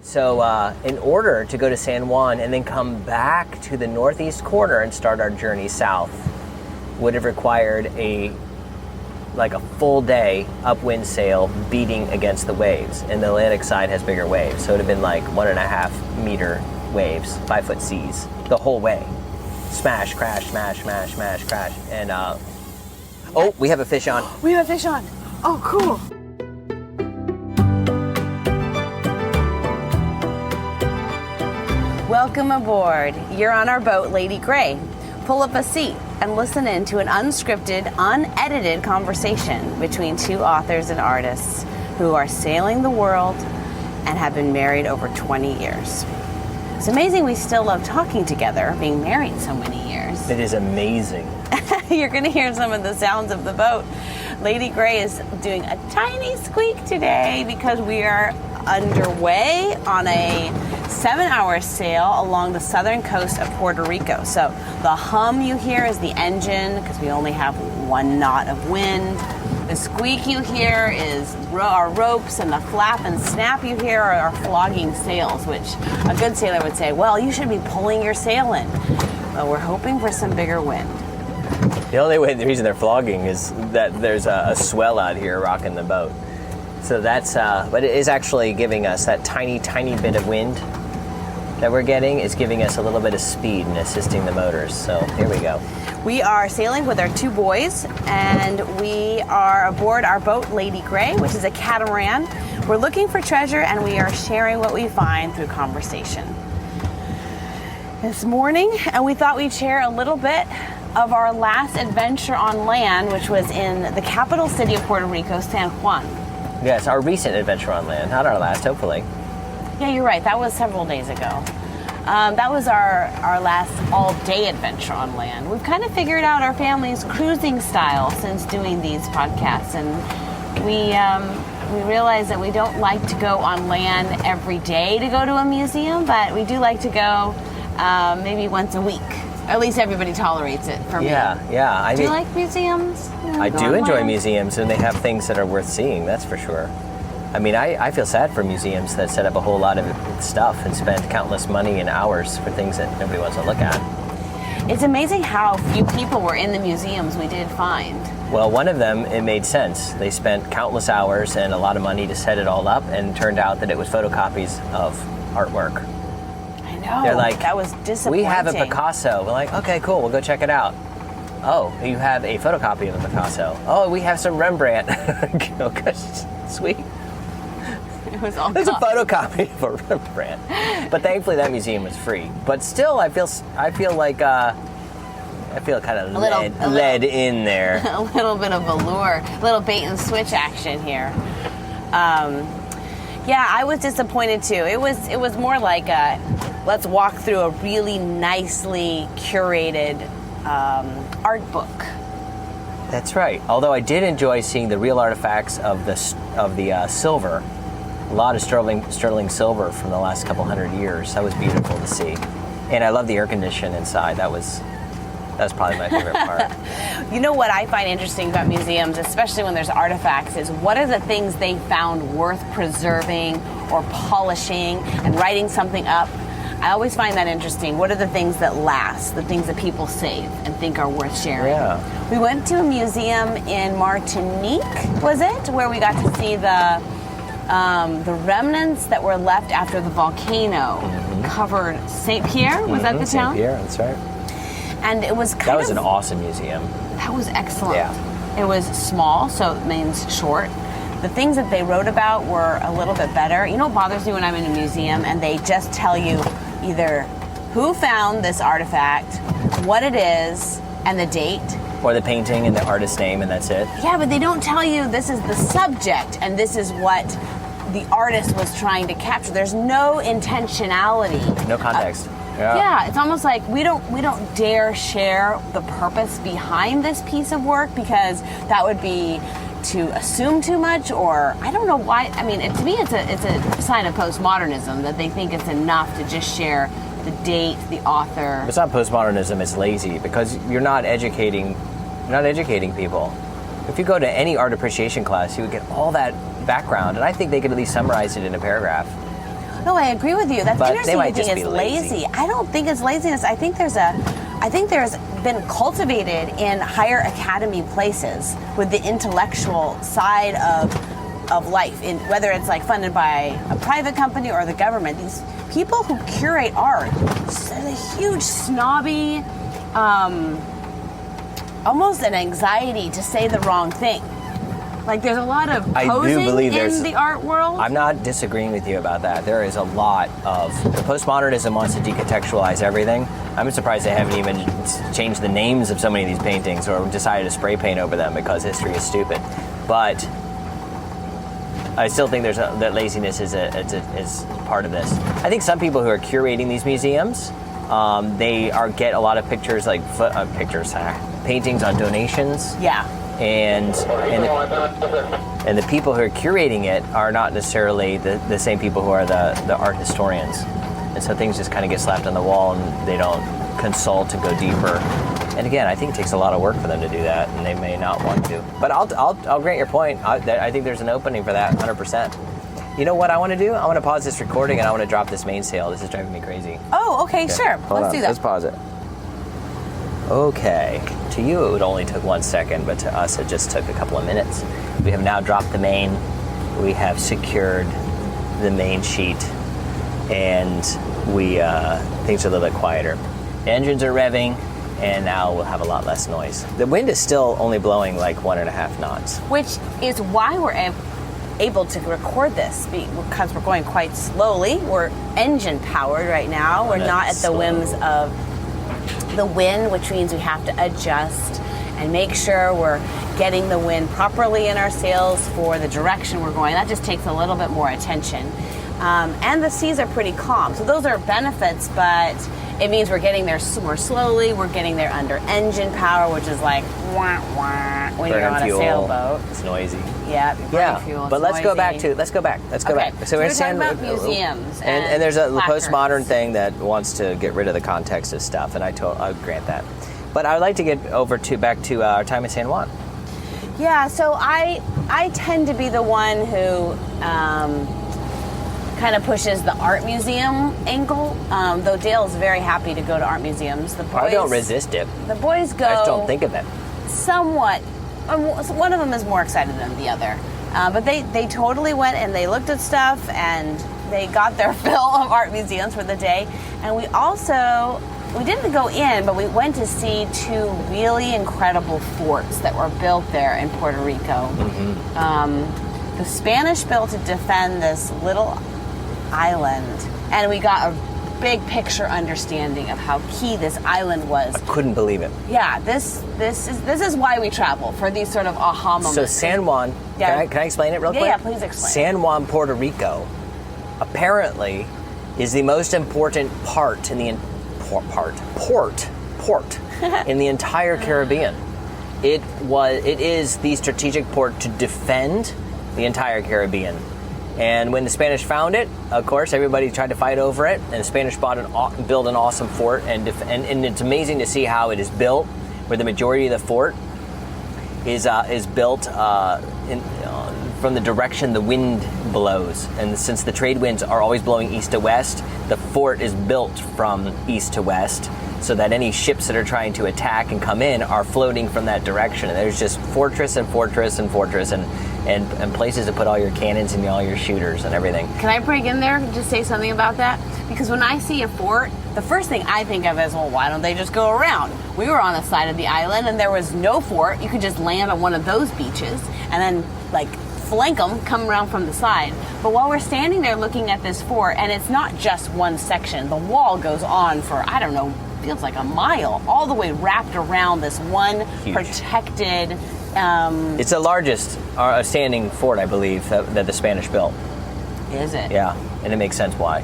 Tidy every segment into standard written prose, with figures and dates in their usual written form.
So in order to go to San Juan and then come back to the northeast corner and start our journey south would have required a full day upwind sail beating against the waves. And the Atlantic side has bigger waves. So it would have been like 1.5 meter waves, 5-foot seas the whole way. Smash, crash, smash, smash, smash, crash. And, oh, we have a fish on. We have a fish on. Oh, cool. Welcome aboard. You're on our boat, Lady Gray. Pull up a seat and listen in to an unscripted, unedited conversation between two authors and artists who are sailing the world and have been married over 20 years. It's amazing we still love talking together, being married so many years. It is amazing. You're going to hear some of the sounds of the boat. Lady Gray is doing a tiny squeak today because we are underway on a 7-hour sail along the southern coast of Puerto Rico. So the hum you hear is the engine because we only have 1 knot of wind. The squeak you hear is our ropes, and the flap and snap you hear are our flogging sails, which a good sailor would say, well, you should be pulling your sail in. Well, we're hoping for some bigger wind. The reason they're flogging is that there's a swell out here rocking the boat. So that's, but it is actually giving us that tiny, tiny bit of wind that we're getting is giving us a little bit of speed and assisting the motors. So here we go. We are sailing with our 2 boys, and we are aboard our boat, Lady Gray, which is a catamaran. We're looking for treasure, and we are sharing what we find through conversation. This morning, and we thought we'd share a little bit of our last adventure on land, which was in the capital city of Puerto Rico, San Juan. Yes, our recent adventure on land, not our last, hopefully. Yeah, you're right. That was several days ago. That was our last all-day adventure on land. We've kind of figured out our family's cruising style since doing these podcasts, and we realized that we don't like to go on land every day to go to a museum, but we do like to go maybe once a week. At least everybody tolerates it for me. Yeah. Do you like museums? I do enjoy museums, and they have things that are worth seeing, that's for sure. I mean, I feel sad for museums that set up a whole lot of stuff and spend countless money and hours for things that nobody wants to look at. It's amazing how few people were in the museums we did find. Well, one of them, it made sense. They spent countless hours and a lot of money to set it all up, and it turned out that it was photocopies of artwork. I know. They're like, that was disappointing. We have a Picasso. We're like, okay, cool, we'll go check it out. Oh, you have a photocopy of a Picasso. Oh, we have some Rembrandt. Sweet. It was all There's a photocopy of a Rembrandt. But thankfully that museum was free. But still, I feel kind of led in there. A little bit of allure, a little bait and switch action here. Yeah, I was disappointed too. It was more like let's walk through a really nicely curated art book. That's right. Although I did enjoy seeing the real artifacts of the silver. A lot of sterling silver from the last couple hundred years. That was beautiful to see. And I love the air condition inside. That was probably my favorite part. You know what I find interesting about museums, especially when there's artifacts, is what are the things they found worth preserving or polishing and writing something up? I always find that interesting. What are the things that last, the things that people save and think are worth sharing? Yeah. We went to a museum in Martinique, was it? Where we got to see the remnants that were left after the volcano covered Saint Pierre. Was that the town? Saint Pierre, that's right. And it was that was an awesome museum. That was excellent. Yeah. It was small, so it means short. The things that they wrote about were a little bit better. You know what bothers me when I'm in a museum and they just tell you either who found this artifact, what it is, and the date. Or the painting and the artist's name, and that's it. Yeah, but they don't tell you this is the subject and this is what the artist was trying to capture. There's no intentionality. No context. Yeah, it's almost like we don't dare share the purpose behind this piece of work because that would be to assume too much, or I don't know why. I mean, to me, it's a sign of postmodernism that they think it's enough to just share the date, the author. It's not postmodernism; it's lazy because you're not educating people. If you go to any art appreciation class, you would get all that background, and I think they could at least summarize it in a paragraph. No, I agree with you. That's But interesting. they might You think just it's be lazy. I don't think it's laziness. I think there's been cultivated in higher academy places with the intellectual side of life, in whether it's like funded by a private company or the government. These people who curate art, there's a huge snobby, almost an anxiety to say the wrong thing. Like there's a lot of posing in the art world. I'm not disagreeing with you about that. There is a lot of postmodernism wants to decontextualize everything. I'm surprised they haven't even changed the names of so many of these paintings or decided to spray paint over them because history is stupid. But I still think that laziness is part of this. I think some people who are curating these museums, they get a lot of pictures, like paintings on donations. Yeah. And the people who are curating it are not necessarily the same people who are the art historians. And so things just kind of get slapped on the wall and they don't consult to go deeper. And again, I think it takes a lot of work for them to do that, and they may not want to. But I'll grant your point. I think there's an opening for that 100%. You know what I want to do? I want to pause this recording and I want to drop this mainsail. This is driving me crazy. Oh, okay, sure. Let's do that. Let's pause it. Okay. To you, it would only took 1 second, but to us, it just took a couple of minutes. We have now dropped the main. We have secured the main sheet, and things are a little bit quieter. The engines are revving, and now we'll have a lot less noise. The wind is still only blowing like 1.5 knots. Which is why we're able to record this, because we're going quite slowly. We're engine powered right now. We're not at the whims of the wind, which means we have to adjust and make sure we're getting the wind properly in our sails for the direction we're going. That just takes a little bit more attention. And the seas are pretty calm. So those are benefits, but it means we're getting there more slowly. We're getting there under engine power, which is like wah, wah, when you're on a sailboat. It's noisy. Yeah, fuel. But let's go back. Let's go back. So we're talking about museums. And there's a placards. postmodern thing that wants to get rid of the context of stuff, and I grant that. But I would like to get back to our time in San Juan. Yeah, so I tend to be the one who kind of pushes the art museum angle, though Dale's very happy to go to art museums. The boys, I don't resist it. The boys go. I just don't think of it. Somewhat. One of them is more excited than the other. But they totally went and they looked at stuff and they got their fill of art museums for the day. And we didn't go in, but we went to see 2 really incredible forts that were built there in Puerto Rico. Mm-hmm. The Spanish built to defend this little island, and we got a big picture understanding of how key this island was. I couldn't believe it. Yeah, this is why we travel, for these sort of aha moments. So San Juan, can I explain it real quick? Yeah, please explain. San Juan, Puerto Rico, apparently is the most important port in the entire Caribbean. It is the strategic port to defend the entire Caribbean. And when the Spanish found it, of course, everybody tried to fight over it, and the Spanish built an awesome fort, and it's amazing to see how it is built, where the majority of the fort is built from the direction the wind blows. And since the trade winds are always blowing east to west, the fort is built from east to west, so that any ships that are trying to attack and come in are floating from that direction. And there's just fortress and fortress and fortress and places to put all your cannons and all your shooters and everything. Can I break in there and just say something about that? Because when I see a fort, the first thing I think of is, well, why don't they just go around? We were on the side of the island and there was no fort. You could just land on one of those beaches and then flank them, come around from the side. But while we're standing there looking at this fort, and it's not just one section, the wall goes on for, I don't know, feels like a mile, all the way wrapped around this one protected. It's the largest standing fort, I believe, that the Spanish built. Is it? Yeah, and it makes sense why.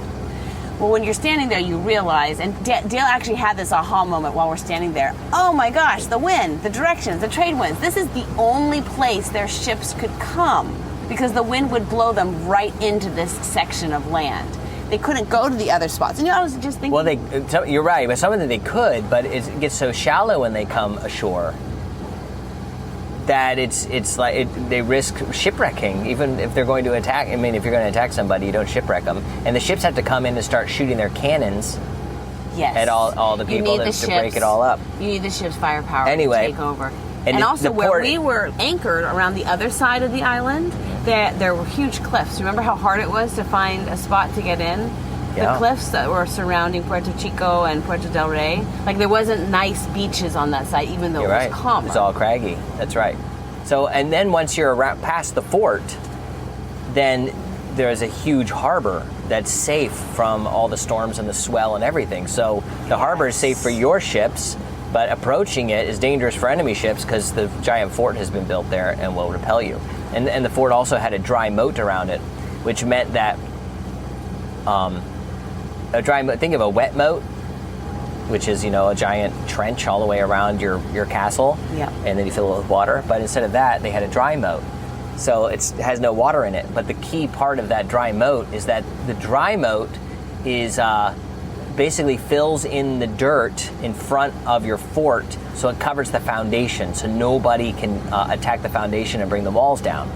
Well, when you're standing there, you realize, and Dale actually had this aha moment while we're standing there. Oh my gosh, the wind, the directions, the trade winds. This is the only place their ships could come because the wind would blow them right into this section of land. They couldn't go to the other spots. And I was just thinking... Well, you're right, but some of them they could, but it gets so shallow when they come ashore that it's like they risk shipwrecking, even if they're going to attack. I mean, if you're going to attack somebody, you don't shipwreck them. And the ships have to come in and start shooting their cannons at all the people to break it all up. You need the ship's firepower to take over. And also, where we were anchored around the other side of the island, there were huge cliffs. Remember how hard it was to find a spot to get in? The cliffs that were surrounding Puerto Chico and Puerto del Rey, like there wasn't nice beaches on that side, even though it was calmer. It's all craggy. That's right. So, and then once you're past the fort, then there's a huge harbor that's safe from all the storms and the swell and everything. So the harbor is safe for your ships, but approaching it is dangerous for enemy ships because the giant fort has been built there and will repel you. And the fort also had a dry moat around it, which meant that a dry moat, think of a wet moat, which is, a giant trench all the way around your castle, and then you fill it with water. But instead of that, they had a dry moat. So it has no water in it. But the key part of that dry moat is that the dry moat is basically fills in the dirt in front of your fort, so it covers the foundation, so nobody can attack the foundation and bring the walls down.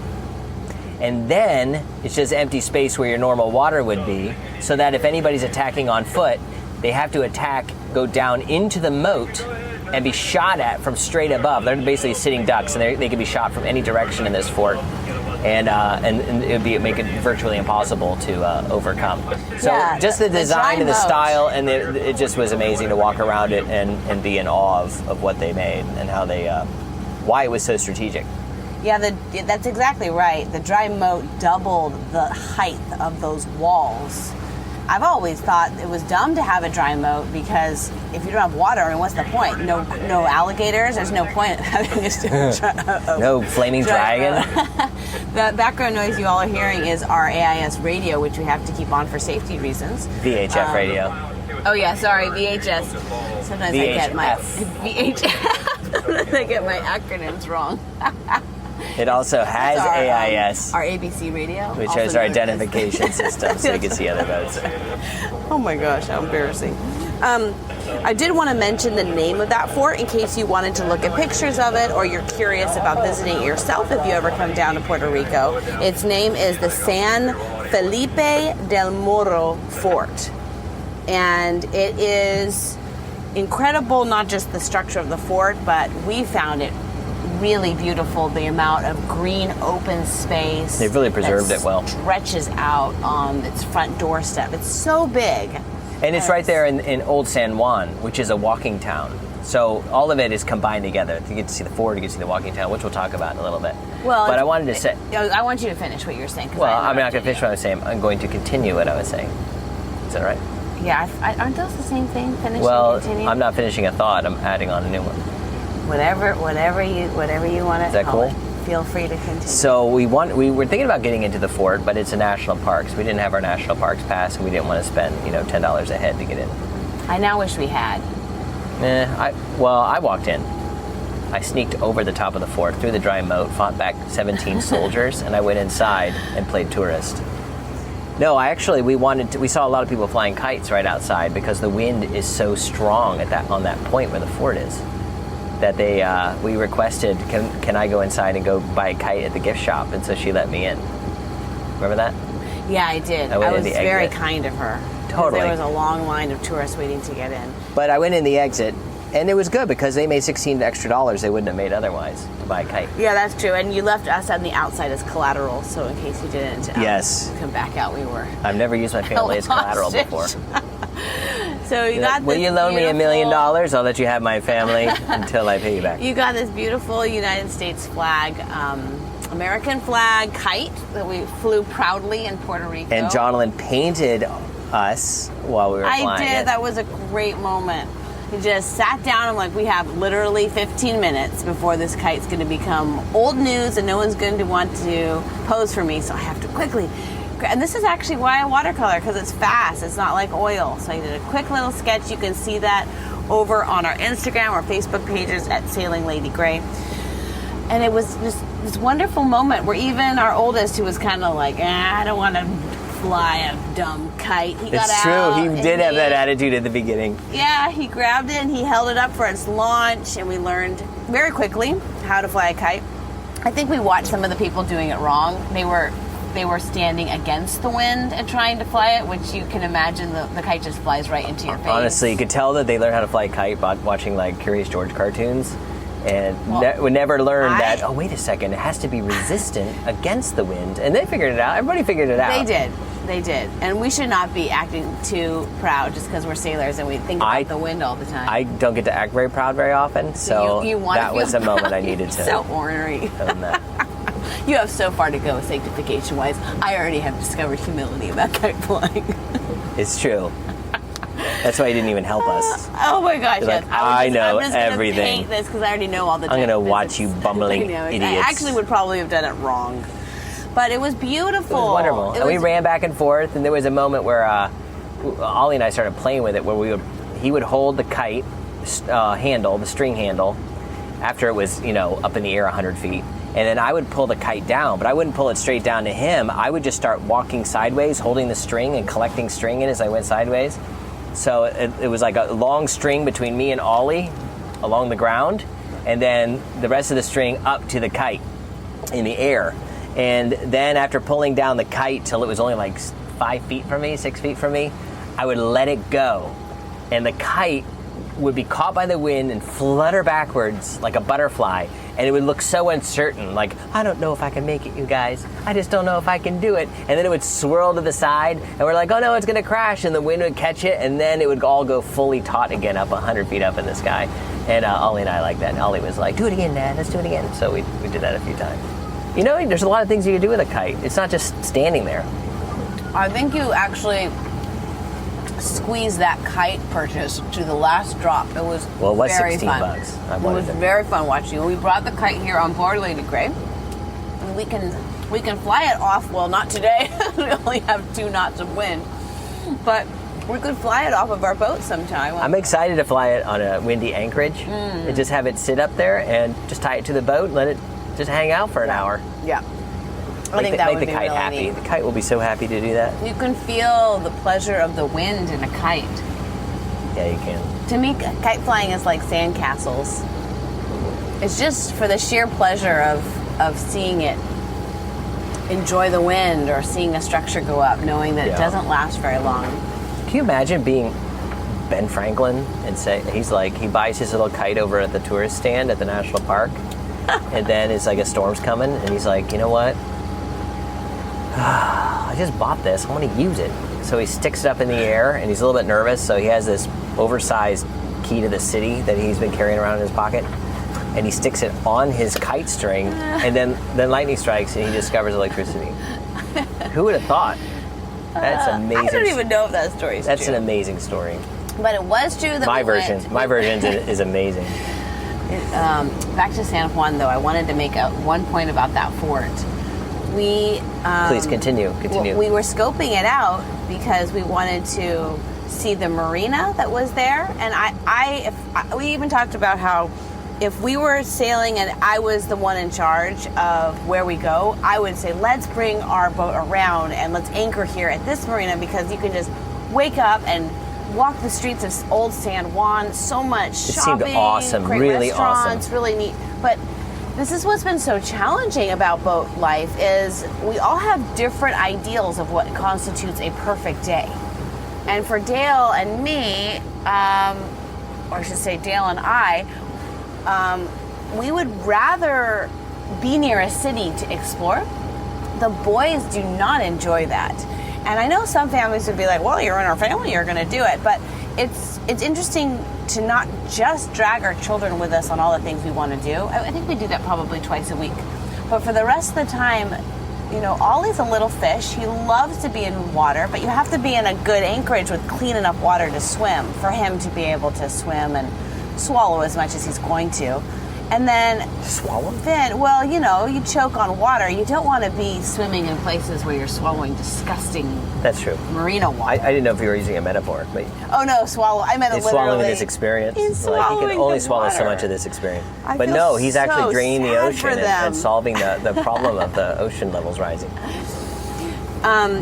And then it's just empty space where your normal water would be, so that if anybody's attacking on foot, they have to go down into the moat and be shot at from straight above. They're basically sitting ducks, and they can be shot from any direction in this fort, and it would make it virtually impossible to overcome. So just the design and the style, and it just was amazing to walk around it and be in awe of what they made and how why it was so strategic. Yeah, that's exactly right. The dry moat doubled the height of those walls. I've always thought it was dumb to have a dry moat because if you don't have water, I mean, what's the point? No alligators. There's no point having no flaming dragon. The background noise you all are hearing is our AIS radio, which we have to keep on for safety reasons. VHF radio. Oh yeah, sorry, VHS. Sometimes VHF. I get my VHF. I get my acronyms wrong. It also has AIS. Our ABC radio. Which has our identification system, so you can see other boats. Oh my gosh, how embarrassing. I did want to mention the name of that fort in case you wanted to look at pictures of it or you're curious about visiting it yourself if you ever come down to Puerto Rico. Its name is the San Felipe del Morro Fort. And it is incredible, not just the structure of the fort, but we found it really beautiful, the amount of green open space. They've really preserved it well. Stretches out on its front doorstep. It's so big. And it's right there in Old San Juan, which is a walking town. So all of it is combined together. You get to see the fort, you get to see the walking town, which we'll talk about in a little bit. Well, but I wanted to say... I want you to finish what you're saying. Well, I'm not going to finish what I was saying. I'm going to continue what I was saying. Is that right? Yeah, aren't those the same thing? Finish and continue? I'm not finishing a thought. I'm adding on a new one. Whatever you want to. Is that cool? Feel free to continue. So we were thinking about getting into the fort, but it's a national park, so we didn't have our national parks pass, and we didn't want to spend $10 a head to get in. I now wish we had. I walked in. I sneaked over the top of the fort, through the dry moat, fought back 17 soldiers, and I went inside and played tourist. No, we saw a lot of people flying kites right outside because the wind is so strong on that point where the fort is, that we requested, can I go inside and go buy a kite at the gift shop? And so she let me in. Remember that? Yeah, I did. I was very kind of her. Totally. There was a long line of tourists waiting to get in. But I went in the exit, and it was good because they made $16 extra they wouldn't have made otherwise to buy a kite. Yeah, that's true. And you left us on the outside as collateral, so in case you didn't come back out, we were. I've never used my family as collateral before. So you got will you loan me $1 million? I'll let you have my family until I pay you back. You got this beautiful United States flag, American flag kite that we flew proudly in Puerto Rico. And Jonalyn painted us while we were flying. I did. That was a great moment. We just sat down. I'm like, we have literally 15 minutes before this kite's going to become old news and no one's going to want to pose for me, so I have to quickly. And this is actually why I watercolor, because it's fast. It's not like oil. So I did a quick little sketch. You can see that over on our Instagram or Facebook pages at Sailing Lady Gray. And it was just this wonderful moment where even our oldest, who was kind of like, I don't want to fly a dumb kite. It's true. He did have that attitude at the beginning. Yeah, he grabbed it and he held it up for its launch, and we learned very quickly how to fly a kite. I think we watched some of the people doing it wrong. They were standing against the wind and trying to fly it, which you can imagine the kite just flies right into your face. Honestly, you could tell that they learned how to fly a kite by watching like Curious George cartoons, and would never learn that. Oh, wait a second! It has to be resistant against the wind, and they figured it out. Everybody figured it out. They did, and we should not be acting too proud just because we're sailors and we think about the wind all the time. I don't get to act very proud very often, so that was a moment I needed to. So ornery. Own that. You have so far to go sanctification-wise. I already have discovered humility about kite flying. It's true. That's why he didn't even help us. Oh my gosh, yes. Like, I know I'm just everything. Gonna paint this because I already know all the I'm going to watch you bumbling idiots. I actually would probably have done it wrong. But it was beautiful. It was wonderful. And we ran back and forth, and there was a moment where Ollie and I started playing with it, where he would hold the kite handle, the string handle, after it was, up in the air 100 feet. And then I would pull the kite down, but I wouldn't pull it straight down to him. I would just start walking sideways, holding the string and collecting string in as I went sideways. So it was like a long string between me and Ollie along the ground, and then the rest of the string up to the kite in the air. And then after pulling down the kite till it was only like 5 feet from me, 6 feet from me, I would let it go. And the kite would be caught by the wind and flutter backwards like a butterfly. And it would look so uncertain, like, I don't know if I can make it, you guys. I just don't know if I can do it. And then it would swirl to the side, and we're like, oh no, it's going to crash. And the wind would catch it, and then it would all go fully taut again up 100 feet up in the sky. And Ollie and I liked that. And Ollie was like, do it again, Dad, let's do it again. So we did that a few times. There's a lot of things you can do with a kite. It's not just standing there. I think you actually squeeze that kite purchase to the last drop. It was very fun. $16. It was very fun watching. We brought the kite here on board Lady Gray, and we can fly it off. Well, not today. We only have 2 knots of wind, but we could fly it off of our boat sometime. I'm excited to fly it on a windy anchorage and just have it sit up there and just tie it to the boat and let it just hang out for an hour. Yeah. I think that would be the kite really happy. neat. The kite will be so happy to do that. You can feel the pleasure of the wind in a kite. Yeah, you can. To me, kite flying is like sandcastles. It's just for the sheer pleasure of seeing it enjoy the wind or seeing a structure go up, knowing that it doesn't last very long. Can you imagine being Ben Franklin and he buys his little kite over at the tourist stand at the national park, and then it's like a storm's coming, and he's like, you know what? I just bought this. I want to use it. So he sticks it up in the air, and he's a little bit nervous. So he has this oversized key to the city that he's been carrying around in his pocket, and he sticks it on his kite string, and then lightning strikes, and he discovers electricity. Who would have thought? That's amazing. I don't even know if that story is true. That's an amazing story. But it was true that my version is amazing. Back to San Juan, though, I wanted to make one point about that fort. Please continue. We were scoping it out because we wanted to see the marina that was there, and we even talked about how if we were sailing and I was the one in charge of where we go, I would say, let's bring our boat around and let's anchor here at this marina, because you can just wake up and walk the streets of old San Juan. So much shopping. It seemed awesome, great really restaurants, awesome. Really neat. But this is what's been so challenging about boat life, is we all have different ideals of what constitutes a perfect day. And for Dale and me, or I should say Dale and I, we would rather be near a city to explore. The boys do not enjoy that. And I know some families would be like, well, you're in our family, you're going to do it. But it's interesting to not just drag our children with us on all the things we want to do. I think we do that probably twice a week. But for the rest of the time, Ollie's a little fish. He loves to be in water, but you have to be in a good anchorage with clean enough water to swim for him to be able to swim and swallow as much as he's going to. And then swallow? Then, well, you choke on water. You don't want to be swimming in places where you're swallowing disgusting. That's true. Marina water. I didn't know if you were using a metaphor, but oh no, swallow. I meant literally. Swallowing this experience. He's swallowing he can only swallow water. So much of this experience. But no, he's actually draining the sad ocean and solving the problem of the ocean levels rising.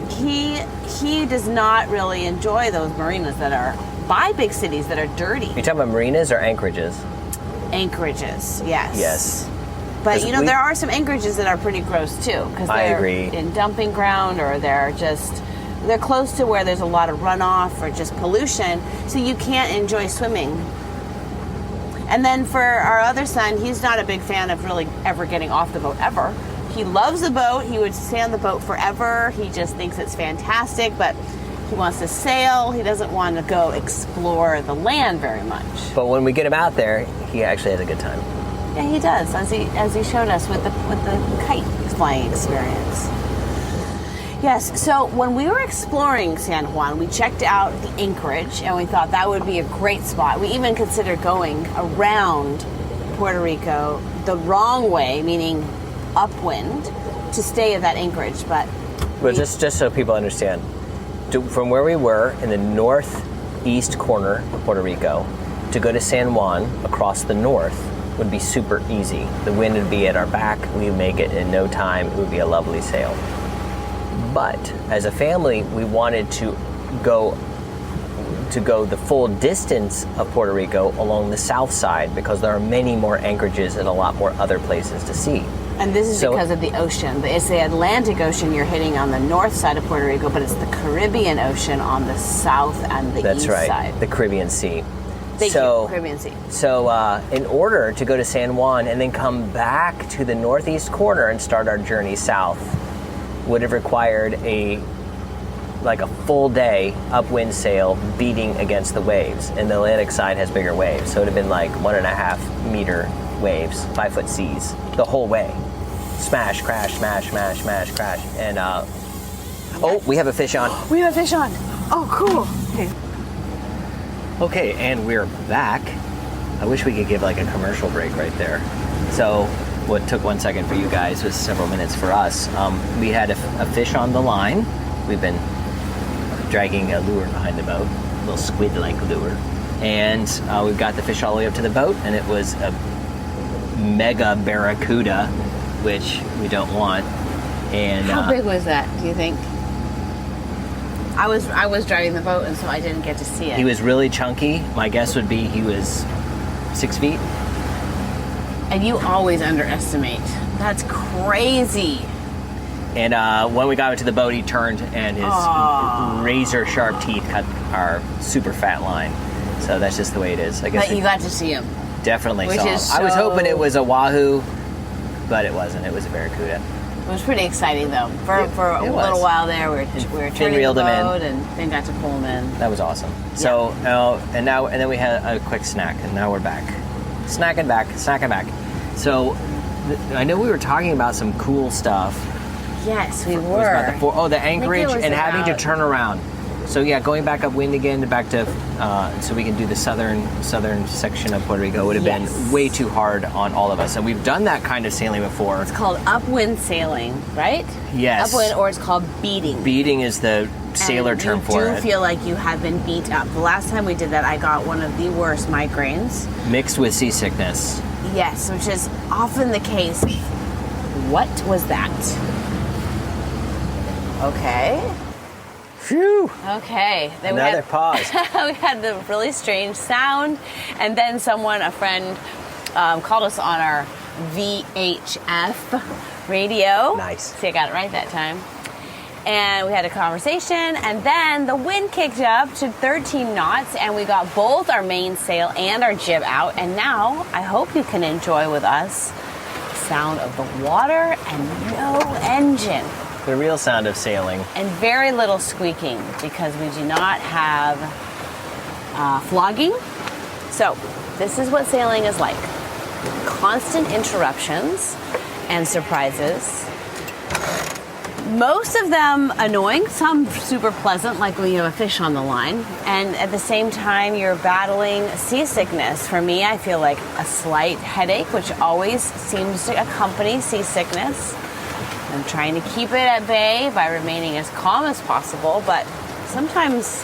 He does not really enjoy those marinas that are by big cities that are dirty. You're talking about marinas or anchorages? Anchorages, yes. Yes. But there are some anchorages that are pretty gross too, because they're in dumping ground, or they're close to where there's a lot of runoff or just pollution, so you can't enjoy swimming. And then for our other son, he's not a big fan of really ever getting off the boat ever. He loves the boat. He would stay on the boat forever. He just thinks it's fantastic, but he wants to sail. He doesn't want to go explore the land very much. But when we get him out there, he actually has a good time. Yeah, he does, as he showed us with the kite flying experience. Yes, so when we were exploring San Juan, we checked out the anchorage, and we thought that would be a great spot. We even considered going around Puerto Rico the wrong way, meaning upwind, to stay at that anchorage. But just so people understand, from where we were in the northeast corner of Puerto Rico to go to San Juan across the north would be super easy. The wind would be at our back. We'd make it in no time. It would be a lovely sail. But as a family, we wanted to go the full distance of Puerto Rico along the south side, because there are many more anchorages and a lot more other places to see. And this is because of the ocean. It's the Atlantic Ocean you're hitting on the north side of Puerto Rico, but it's the Caribbean Ocean on the south and the east side. That's right, the Caribbean Sea. Thank you, Caribbean Sea. So in order to go to San Juan and then come back to the northeast corner and start our journey south would have required a full day upwind sail beating against the waves. And the Atlantic side has bigger waves, so it would have been like 1.5 meter waves, 5-foot seas, the whole way. Smash, crash, smash, smash, smash, crash. And, we have a fish on. We have a fish on. Oh, cool. Okay, and we're back. I wish we could give like a commercial break right there. So what took 1 second for you guys was several minutes for us. We had a fish on the line. We've been dragging a lure behind the boat, a little squid-like lure. And we've got the fish all the way up to the boat, and it was a mega barracuda, which we don't want. And how big was that, do you think? I was driving the boat, and so I didn't get to see it. He was really chunky. My guess would be he was 6 feet. And you always underestimate. That's crazy. And when we got into the boat, he turned, and his razor sharp teeth cut our super fat line. So that's just the way it is. I guess. But you got to see him. Definitely saw him. I was hoping it was a wahoo, but it wasn't. It was a barracuda. It was pretty exciting, though. For a little while there, we were turning the boat and then got to pull him in. That was awesome. Yeah. So and then we had a quick snack, and now we're back. Snacking back. So I know we were talking about some cool stuff. Yes, we were. The anchorage and having to turn around. So yeah, going back upwind again back to so we can do the southern section of Puerto Rico would have been way too hard on all of us. And we've done that kind of sailing before. It's called upwind sailing, right? Yes. Upwind, or it's called beating. Beating is the sailor term for it. You do feel like you have been beat up. The last time we did that, I got one of the worst migraines. Mixed with seasickness. Yes, which is often the case. What was that? Okay. Phew. Okay. Then Another pause. We had the really strange sound, and then a friend, called us on our VHF radio. Nice. See, I got it right that time. And we had a conversation, and then the wind kicked up to 13 knots, and we got both our mainsail and our jib out. And now I hope you can enjoy with us the sound of the water and no engine. The real sound of sailing. And very little squeaking, because we do not have flogging. So this is what sailing is like. Constant interruptions and surprises. Most of them annoying, some super pleasant, like when you have a fish on the line. And at the same time, you're battling seasickness. For me, I feel like a slight headache, which always seems to accompany seasickness. I'm trying to keep it at bay by remaining as calm as possible, but sometimes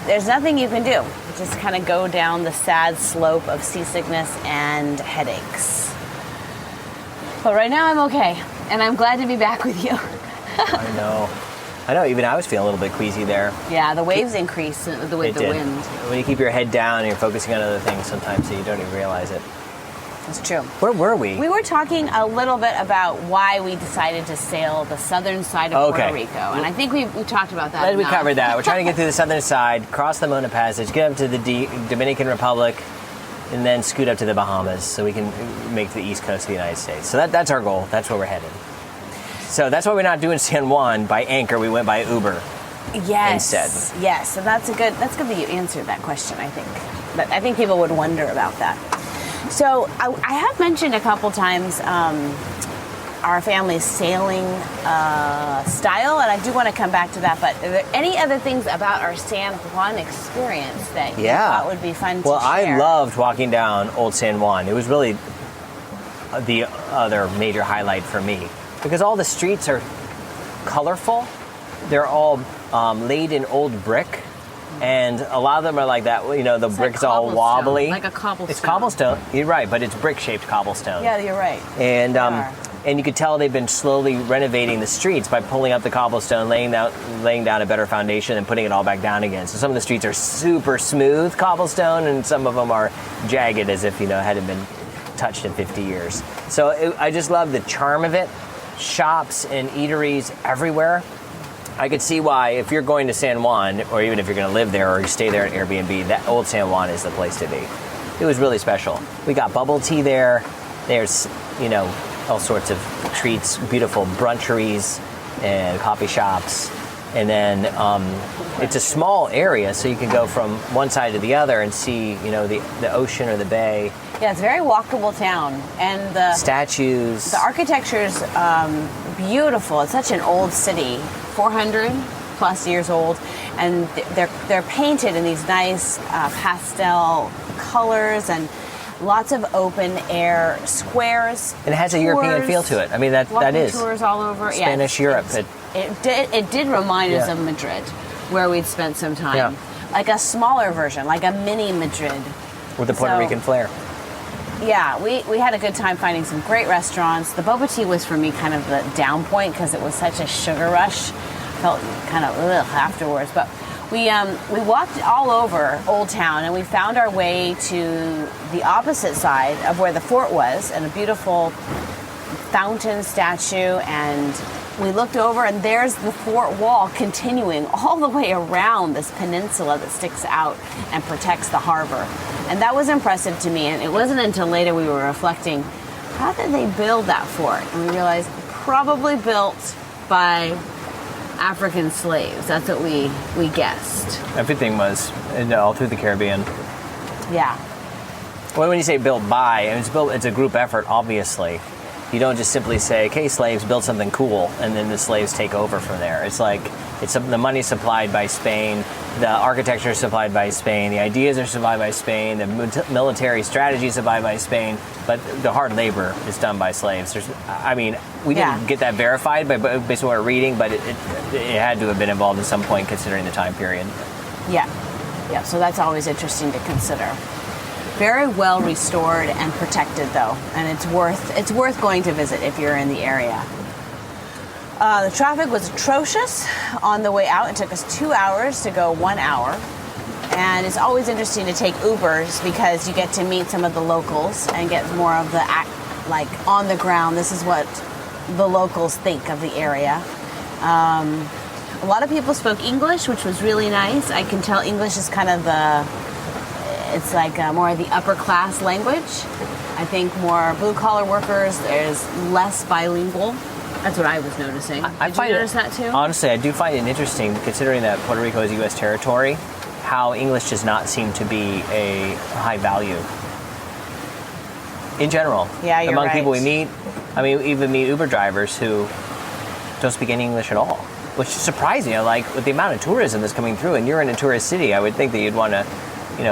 there's nothing you can do. You just kind of go down the sad slope of seasickness and headaches. But right now I'm okay, and I'm glad to be back with you. I know. Even I was feeling a little bit queasy there. Yeah, the waves increase with the wind. When you keep your head down and you're focusing on other things sometimes, so you don't even realize it. It's true. Where were we? We were talking a little bit about why we decided to sail the southern side of Puerto Rico, and I think we talked about that. We covered that. We're trying to get through the southern side, cross the Mona Passage, get up to the Dominican Republic, and then scoot up to the Bahamas so we can make the east coast of the United States. So that's our goal. That's where we're headed. So that's why we're not doing San Juan by anchor. We went by Uber instead. Yes, so that's good that you answered that question, I think. But I think people would wonder about that. So I have mentioned a couple times our family's sailing style, and I do want to come back to that. But are there any other things about our San Juan experience that you thought would be fun to share? Well, I loved walking down Old San Juan. It was really the other major highlight for me because all the streets are colorful. They're all laid in old brick. And a lot of them are like that, the brick's all wobbly. Like a cobblestone. It's cobblestone. You're right, but it's brick-shaped cobblestone. Yeah, you're right. And you could tell they've been slowly renovating the streets by pulling up the cobblestone, laying down a better foundation, and putting it all back down again. So some of the streets are super smooth cobblestone, and some of them are jagged as if, hadn't been touched in 50 years. So I just love the charm of it. Shops and eateries everywhere. I could see why, if you're going to San Juan, or even if you're going to live there or you stay there at Airbnb, that Old San Juan is the place to be. It was really special. We got bubble tea there. There's, all sorts of treats, beautiful bruncheries and coffee shops. And then it's a small area, so you can go from one side to the other and see, the ocean or the bay. Yeah, it's a very walkable town. And the statues. The architecture's beautiful. It's such an old city. 400 plus years old, and they're painted in these nice pastel colors and lots of open air squares. And it has a European feel to it. I mean, that is tours all over. Spanish Europe. It did remind us of Madrid, where we'd spent some time. Yeah. Like a smaller version, like a mini Madrid. With the Puerto Rican flair. Yeah, we had a good time finding some great restaurants. The boba tea was for me kind of the down point because it was such a sugar rush. Felt kind of afterwards. But we walked all over Old Town, and we found our way to the opposite side of where the fort was, and a beautiful fountain statue. And we looked over, and there's the fort wall continuing all the way around this peninsula that sticks out and protects the harbor. And that was impressive to me. And it wasn't until later we were reflecting, how did they build that fort? And we realized probably built by African slaves. That's what we guessed. Everything was all through the Caribbean. Yeah. Well, when you say built by, it's a group effort, obviously. You don't just simply say, okay, slaves, build something cool, and then the slaves take over from there. It's like the money supplied by Spain, the architecture is supplied by Spain, the ideas are supplied by Spain, the military strategy is supplied by Spain, but the hard labor is done by slaves. We didn't get that verified based on what we're reading, but it had to have been involved at some point considering the time period. Yeah, so that's always interesting to consider. Very well restored and protected, though, and it's worth going to visit if you're in the area. The traffic was atrocious on the way out. It took us 2 hours to go 1 hour, and it's always interesting to take Ubers because you get to meet some of the locals and get more of the on the ground. This is what the locals think of the area. A lot of people spoke English, which was really nice. I can tell English is kind of it's like more of the upper class language. I think more blue collar workers, there's less bilingual. That's what I was noticing. Did you notice that too? Honestly, I do find it interesting, considering that Puerto Rico is U.S. territory, how English does not seem to be a high value in general. Yeah, you're among right. people we meet. We even meet Uber drivers who don't speak any English at all, which is surprising. With the amount of tourism that's coming through, and you're in a tourist city, I would think that you'd want to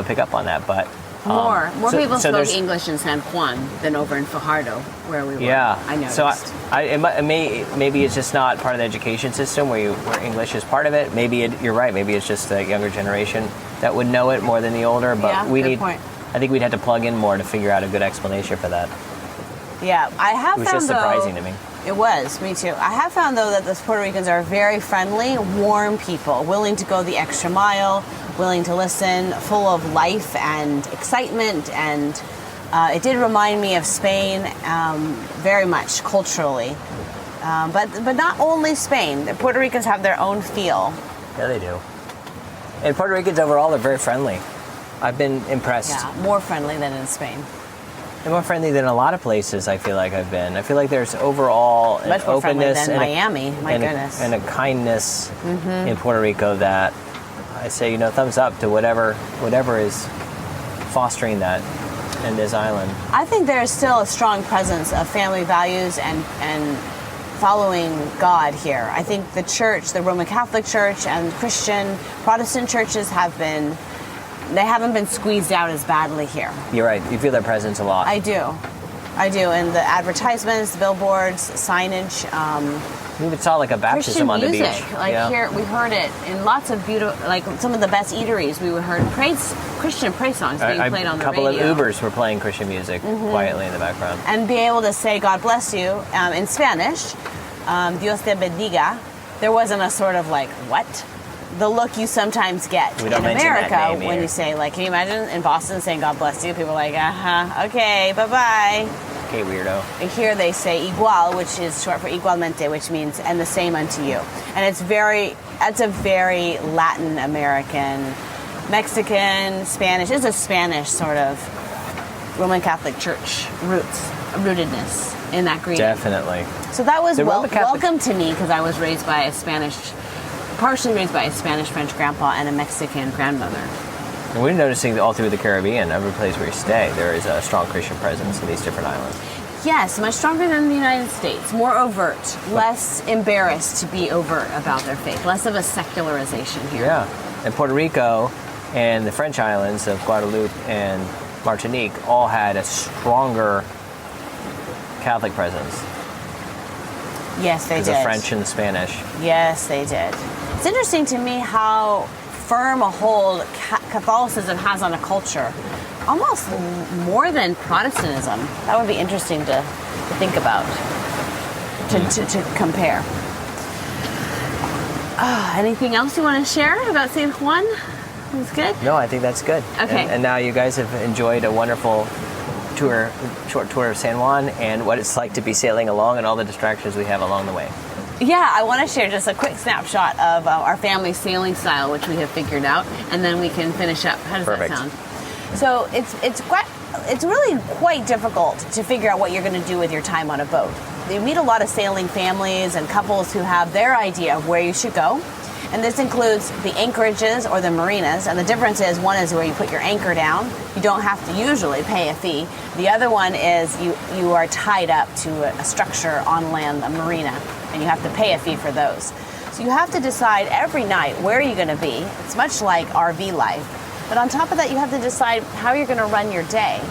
pick up on that, but more people spoke English in San Juan than over in Fajardo, where we were. Yeah, I noticed. So maybe it's just not part of the education system where English is part of it. Maybe you're right. Maybe it's just the younger generation that would know it more than the older. But good point. I think we'd have to plug in more to figure out a good explanation for that. Yeah, I have found, it was just surprising to me. It was, me too. I have found, though, that the Puerto Ricans are very friendly, warm people, willing to go the extra mile, willing to listen, full of life and excitement, and It did remind me of Spain very much culturally, but not only Spain. The Puerto Ricans have their own feel. Yeah, they do. And Puerto Ricans overall are very friendly. I've been impressed. Yeah, more friendly than in Spain. They're more friendly than a lot of places I feel like I've been. I feel like there's overall an Much more friendly openness than and Miami. My goodness. and a kindness in Puerto Rico that I say, thumbs up to whatever is fostering that in this island. I think there is still a strong presence of family values and following God here. I think the church, the Roman Catholic Church and Christian Protestant churches they haven't been squeezed out as badly here. You're right. You feel their presence a lot. I do. And the advertisements, the billboards, signage. We even saw like a baptism Christian on the music. beach. Here we heard it in lots of beautiful, like some of the best eateries. We heard Christian praise songs being played on the radio. A couple of Ubers were playing Christian music quietly in the background. And be able to say "God bless you" in Spanish, "Dios te bendiga." There wasn't a sort of like what. The look you sometimes get in America when you say, like, can you imagine in Boston saying "God bless you"? People are like, okay, bye-bye. Okay, weirdo. And here they say "igual," which is short for "igualmente," which means "and the same unto you." And that's a very Latin American, Mexican, Spanish. It's a Spanish sort of Roman Catholic Church rootedness in that greeting. Definitely. So that was Catholic... welcome to me because I was partially raised by a Spanish-French grandpa and a Mexican grandmother. And we're noticing all through the Caribbean, every place where you stay, there is a strong Christian presence in these different islands. Yes, much stronger than the United States. More overt, less embarrassed to be overt about their faith, less of a secularization here. Yeah, and Puerto Rico and the French islands of Guadeloupe and Martinique all had a stronger Catholic presence. Yes, they did. The French and the Spanish. Yes, they did. It's interesting to me how firm a hold Catholicism has on a culture, almost more than Protestantism. That would be interesting to think about, to compare. Anything else you want to share about San Juan? That's good? No, I think that's good. Okay. And now you guys have enjoyed a wonderful short tour of San Juan and what it's like to be sailing along and all the distractions we have along the way. Yeah, I want to share just a quick snapshot of our family sailing style, which we have figured out, and then we can finish up. How does Perfect. that sound? So it's really quite difficult to figure out what you're going to do with your time on a boat. You meet a lot of sailing families and couples who have their idea of where you should go. And this includes the anchorages or the marinas. And the difference is, one is where you put your anchor down. You don't have to usually pay a fee. The other one is you are tied up to a structure on land, a marina, and you have to pay a fee for those. So you have to decide every night where you're going to be. It's much like RV life. But on top of that, you have to decide how you're going to run your day.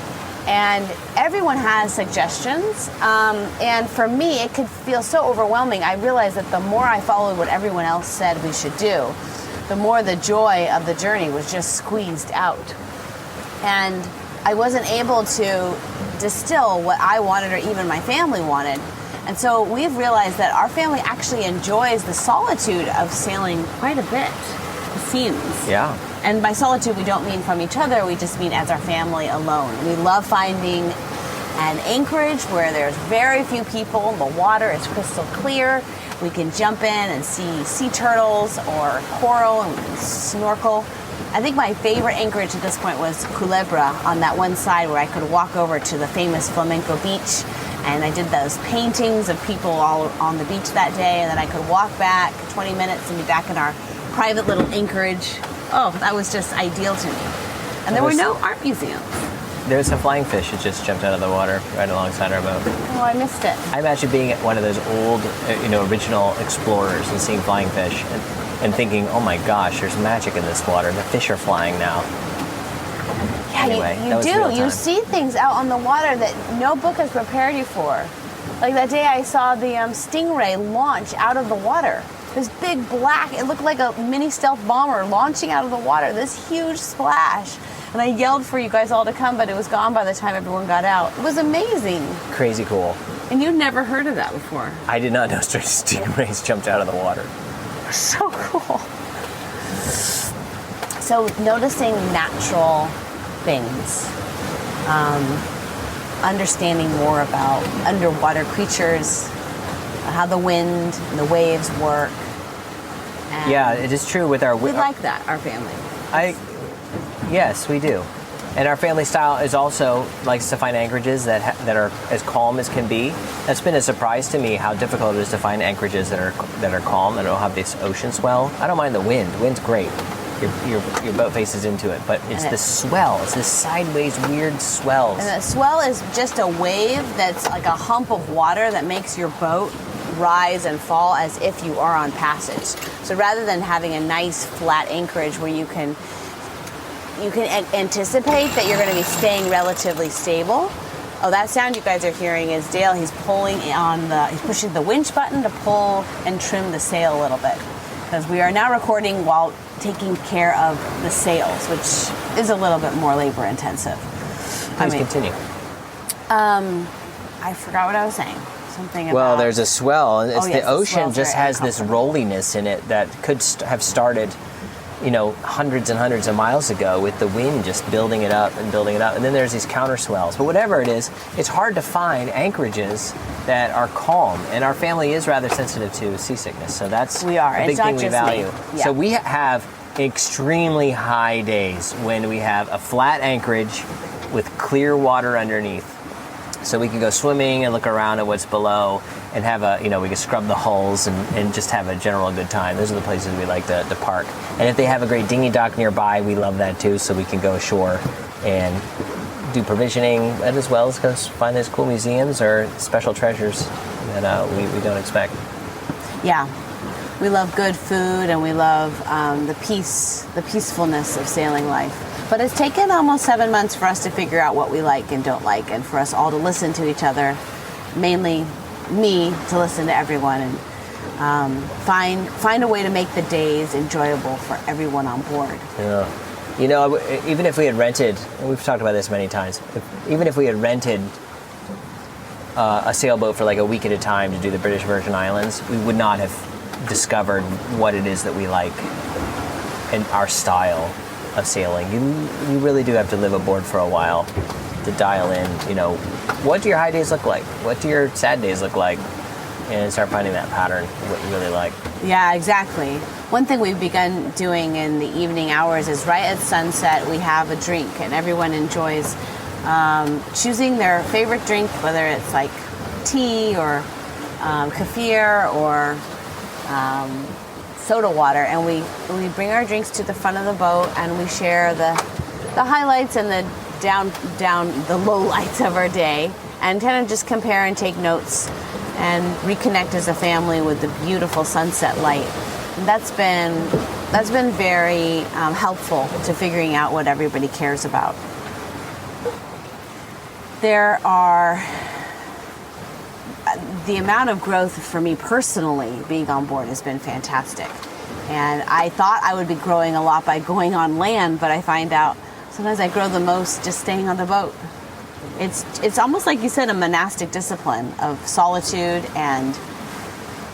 And everyone has suggestions. And for me, it could feel so overwhelming. I realized that the more I followed what everyone else said we should do, the more the joy of the journey was just squeezed out. And I wasn't able to distill what I wanted or even my family wanted. And so we've realized that our family actually enjoys the solitude of sailing quite a bit, it seems. Yeah. And by solitude, we don't mean from each other, we just mean as our family alone. We love finding an anchorage where there's very few people, the water is crystal clear, we can jump in and see sea turtles or coral and we can snorkel. I think my favorite anchorage at this point was Culebra on that one side where I could walk over to the famous flamenco beach, and I did those paintings of people all on the beach that day, and then I could walk back 20 minutes and be back in our private little anchorage. Oh, that was just ideal to me. And there were no art museums. There's a flying fish that just jumped out of the water right alongside our boat. Oh, I missed it. I imagine being one of those old, original explorers and seeing flying fish and thinking, oh my gosh, there's magic in this water. The fish are flying now. Yeah, anyway, you do. You see things out on the water that no book has prepared you for. Like that day I saw the stingray launch out of the water. This big black, it looked like a mini stealth bomber launching out of the water, this huge splash. And I yelled for you guys all to come, but it was gone by the time everyone got out. It was amazing. Crazy cool. And you'd never heard of that before. I did not know stingrays jumped out of the water. So cool. So noticing natural things. understanding more about underwater creatures, how the wind and the waves work. And yeah, it is true with our... we like that, our family. Yes, we do. And our family style is also likes to find anchorages that are as calm as can be. That's been a surprise to me how difficult it is to find anchorages that are calm and don't have this ocean swell. I don't mind the wind. Wind's great. Your boat faces into it, but it's the swell. It's this sideways weird swells. And the swell is just a wave that's like a hump of water that makes your boat rise and fall as if you are on passage. So rather than having a nice flat anchorage where you can anticipate that you're going to be staying relatively stable. Oh, that sound you guys are hearing is Dale. He's pushing the winch button to pull and trim the sail a little bit, because we are now recording while taking care of the sails, which is a little bit more labor intensive. Please continue. I forgot what I was saying. Something about... Well, there's a swell, and the ocean just has very this rolliness in it that could have started, hundreds and hundreds of miles ago with the wind just building it up. And then there's these counter swells. But whatever it is, it's hard to find anchorages that are calm. And our family is rather sensitive to seasickness. So that's a big thing we value. Yeah. So we have extremely high days when we have a flat anchorage with clear water underneath. So we can go swimming and look around at what's below and have we can scrub the hulls and just have a general good time. Those are the places we like to park. And if they have a great dinghy dock nearby, we love that too, so we can go ashore and do provisioning, and as well as go find those cool museums or special treasures that we don't expect. Yeah. We love good food, and we love the peacefulness of sailing life. But it's taken almost 7 months for us to figure out what we like and don't like, and for us all to listen to each other, mainly me to listen to everyone, and find a way to make the days enjoyable for everyone on board. Yeah. Even if we had rented, and we've talked about this many times, even if we had rented a sailboat for like a week at a time to do the British Virgin Islands, we would not have discovered what it is that we like and our style of sailing. You really do have to live aboard for a while to dial in, what do your high days look like? What do your sad days look like? And start finding that pattern, what you really like. Yeah, exactly. One thing we've begun doing in the evening hours is right at sunset, we have a drink, and everyone enjoys choosing their favorite drink, whether it's like tea or kefir or soda water, and we bring our drinks to the front of the boat, and we share the highlights and the down the lowlights of our day, and kind of just compare and take notes and reconnect as a family with the beautiful sunset light. And that's been very helpful to figuring out what everybody cares about. The amount of growth for me personally being on board has been fantastic. And I thought I would be growing a lot by going on land, but I find out sometimes I grow the most just staying on the boat. It's almost like you said, a monastic discipline of solitude and,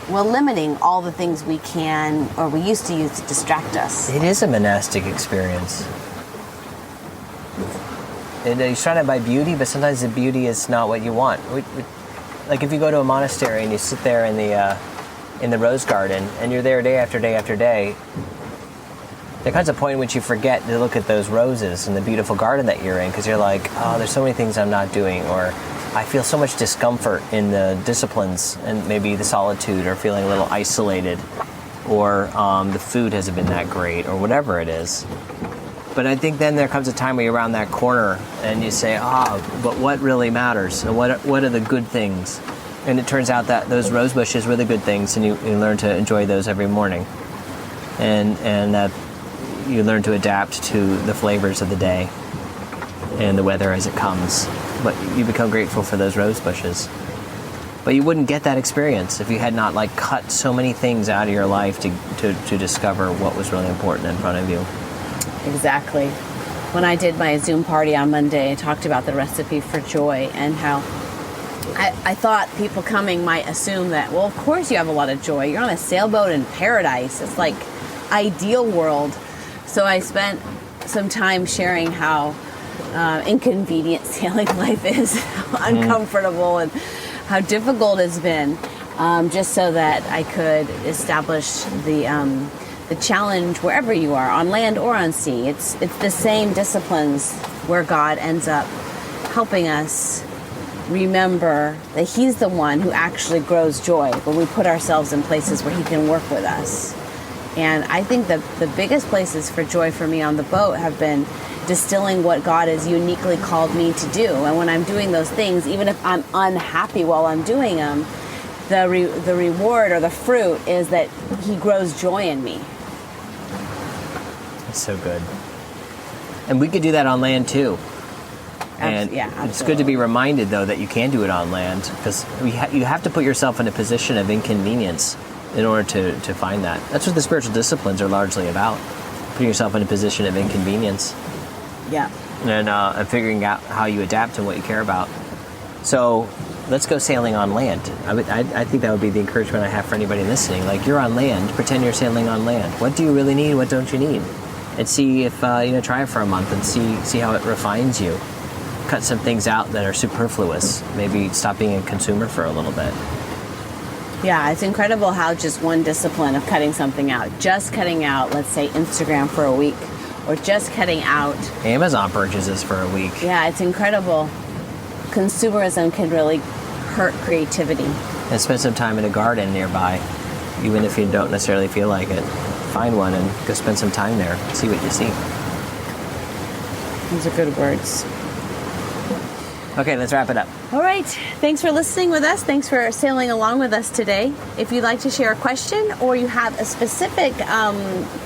limiting all the things we can or we used to use to distract us. It is a monastic experience. You're surrounded by beauty, but sometimes the beauty is not what you want. Like if you go to a monastery and you sit there in the rose garden and you're there day after day after day, there comes a point in which you forget to look at those roses and the beautiful garden that you're in, because you're like, oh, there's so many things I'm not doing, or I feel so much discomfort in the disciplines and maybe the solitude, or feeling a little isolated, or the food hasn't been that great, or whatever it is. But I think then there comes a time where you're around that corner and you say, but what really matters? And what are the good things? And it turns out that those rose bushes were the good things, and you learn to enjoy those every morning. And that you learn to adapt to the flavors of the day and the weather as it comes. But you become grateful for those rose bushes. But you wouldn't get that experience if you had not cut so many things out of your life to discover what was really important in front of you. Exactly. When I did my Zoom party on Monday, I talked about the recipe for joy and how I thought people coming might assume that, well, of course you have a lot of joy. You're on a sailboat in paradise. It's like ideal world. So I spent some time sharing how inconvenient sailing life is, how uncomfortable and how difficult it's been, just so that I could establish the challenge wherever you are, on land or on sea. It's the same disciplines where God ends up helping us remember that He's the one who actually grows joy when we put ourselves in places where He can work with us. And I think that the biggest places for joy for me on the boat have been distilling what God has uniquely called me to do. And when I'm doing those things, even if I'm unhappy while I'm doing them, the reward or the fruit is that He grows joy in me. That's so good. And we could do that on land too. And it's good to be reminded, though, that you can do it on land, because you have to put yourself in a position of inconvenience in order to find that. That's what the spiritual disciplines are largely about, putting yourself in a position of inconvenience. Yeah. And figuring out how you adapt and what you care about. So let's go sailing on land. I think that would be the encouragement I have for anybody listening. Like, you're on land, pretend you're sailing on land. What do you really need? What don't you need? And see if, try it for a month and see how it refines you. Cut some things out that are superfluous. Maybe stop being a consumer for a little bit. Yeah, it's incredible how just one discipline of cutting something out, just cutting out, let's say, Instagram for a week, or just cutting out Amazon purchases for a week. Yeah, it's incredible. Consumerism can really hurt creativity. And spend some time in a garden nearby, even if you don't necessarily feel like it. Find one and go spend some time there. See what you see. Those are good words. Okay, let's wrap it up. All right. Thanks for listening with us. Thanks for sailing along with us today. If you'd like to share a question or you have a specific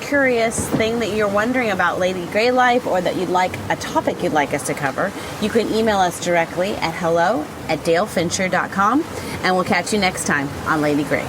curious thing that you're wondering about Lady Grey life, or that you'd like a topic you'd like us to cover, you can email us directly at hello@dalefincher.com, and we'll catch you next time on Lady Grey.